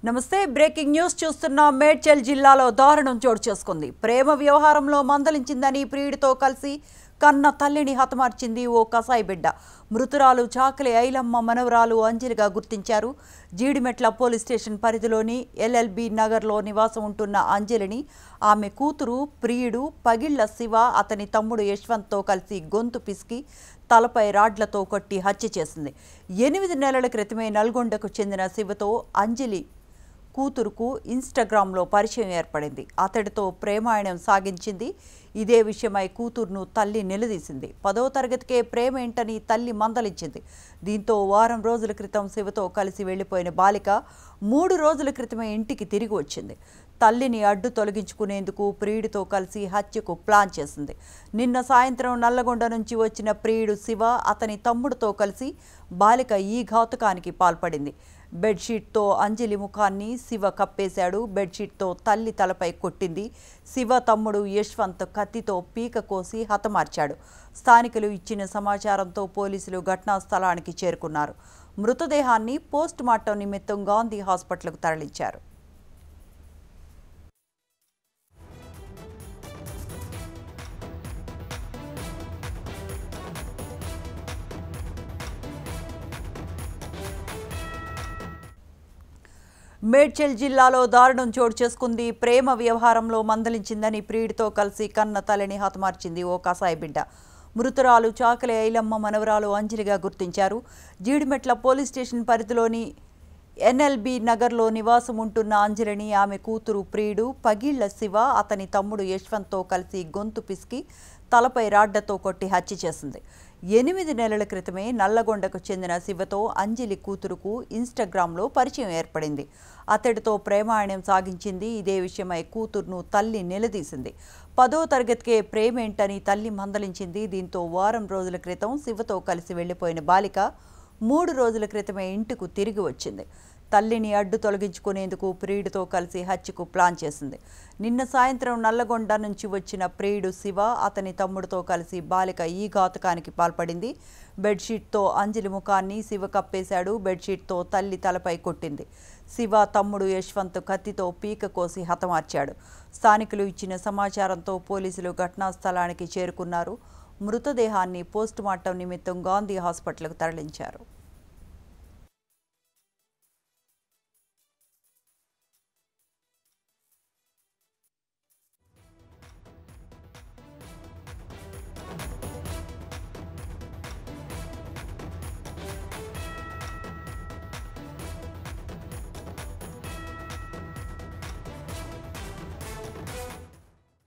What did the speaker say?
నమస్తే breaking news చూస్తున్న మేడ్చల్ జిల్లాలో దారుణం చోటు చేసుకుంది. ప్రేమ వ్యవహారంలో మందలించిందని ప్రియుడితో కలిసి కన్న తల్లిని హతమార్చింది ఓ కసాయి బిడ్డ. మృతురాలు చాకలి ఐలమ్మ మనవరాలు అంజలిగా గుర్తించారు. జీడిమెట్ల పోలీస్ స్టేషన్ పరిధిలోని ఎల్ఎల్బి నగర్లో నివాసం ఉంటున్న అంజలిని ఆమె కూతురు ప్రియుడు పగిళ్ల శివ అతని తమ్ముడు యశ్వంత్తో కలిసి గొంతు పిసికి తలపై రాడ్లతో కొట్టి హత్య చేసింది. 8 నెలల క్రితమే నల్గొండకు చెందిన శివతో అంజలి కూతురుకు ఇన్స్టాగ్రామ్లో పరిచయం ఏర్పడింది. అతడితో ప్రేమాయణం సాగించింది. ఇదే విషయమై కూతురును తల్లి నిలదీసింది. 10వ తరగతికే ప్రేమ ఏంటని తల్లి మందలించింది. దీంతో వారం రోజుల క్రితం శివతో కలిసి వెళ్లిపోయిన బాలిక 3 రోజుల క్రితమే ఇంటికి తిరిగి వచ్చింది. తల్లిని అడ్డు తొలగించుకునేందుకు ప్రియుడితో కలిసి హత్యకు ప్లాన్ చేసింది. నిన్న సాయంత్రం నల్లగొండ నుంచి వచ్చిన ప్రియుడు శివ అతని తమ్ముడితో కలిసి బాలిక ఈ ఘాతుకానికి పాల్పడింది. బెడ్షీట్తో అంజలి ముఖాన్ని శివ కప్పేశాడు. బెడ్షీట్తో తల్లి తలపై కొట్టింది. శివ తమ్ముడు యశ్వంత్ కత్తితో పీక కోసి హతమార్చాడు. స్థానికులు ఇచ్చిన సమాచారంతో పోలీసులు ఘటనా స్థలానికి చేరుకున్నారు. మృతదేహాన్ని పోస్ట్ మార్టం నిమిత్తం గాంధీ హాస్పిటల్కు తరలించారు. మేడ్చల్ జిల్లాలో దారుణం చోటు చేసుకుంది. ప్రేమ వ్యవహారంలో మందలించిందని ప్రియుడితో కలిసి కన్న తల్లిని హతమార్చింది ఓ కసాయి బిడ్డ. మృతురాలు చాకలి ఐలమ్మ మనవరాలు అంజలిగా గుర్తించారు. జీడిమెట్ల పోలీస్ స్టేషన్ పరిధిలోని ఎన్ఎల్బి నగర్లో నివాసం ఉంటున్న అంజలిని ఆమె కూతురు ప్రియుడు పగిళ్ల శివ అతని తమ్ముడు యశ్వంత్తో కలిసి గొంతు పిసికి తలపై రాడ్డతో కొట్టి హత్య చేసింది. 8 నెలల క్రితమే నల్లగొండకు చెందిన శివతో అంజలి కూతురుకు ఇన్స్టాగ్రామ్లో పరిచయం ఏర్పడింది. అతడితో ప్రేమాయణం సాగించింది. ఇదే విషయమై కూతురును తల్లి నిలదీసింది. 10వ తరగతికే ప్రేమేంటని తల్లి మందలించింది. దీంతో వారం రోజుల క్రితం శివతో కలిసి వెళ్లిపోయిన బాలిక 3 రోజుల క్రితమే ఇంటికి తిరిగి వచ్చింది. తల్లిని అడ్డు తొలగించుకునేందుకు ప్రియుడితో కలిసి హత్యకు ప్లాన్ చేసింది. నిన్న సాయంత్రం నల్లగొండ నుంచి వచ్చిన ప్రియుడు శివ అతని తమ్ముడితో కలిసి బాలిక ఈ ఘాతుకానికి పాల్పడింది. బెడ్షీట్తో అంజలి ముఖాన్ని శివ కప్పేశాడు. బెడ్షీట్తో తల్లి తలపై కొట్టింది. శివ తమ్ముడు యశ్వంత్ కత్తితో పీక కోసి హతమార్చాడు. స్థానికులు ఇచ్చిన సమాచారంతో పోలీసులు ఘటనా స్థలానికి చేరుకున్నారు. మృతదేహాన్ని పోస్ట్ మార్టం నిమిత్తం గాంధీ హాస్పిటల్కు తరలించారు.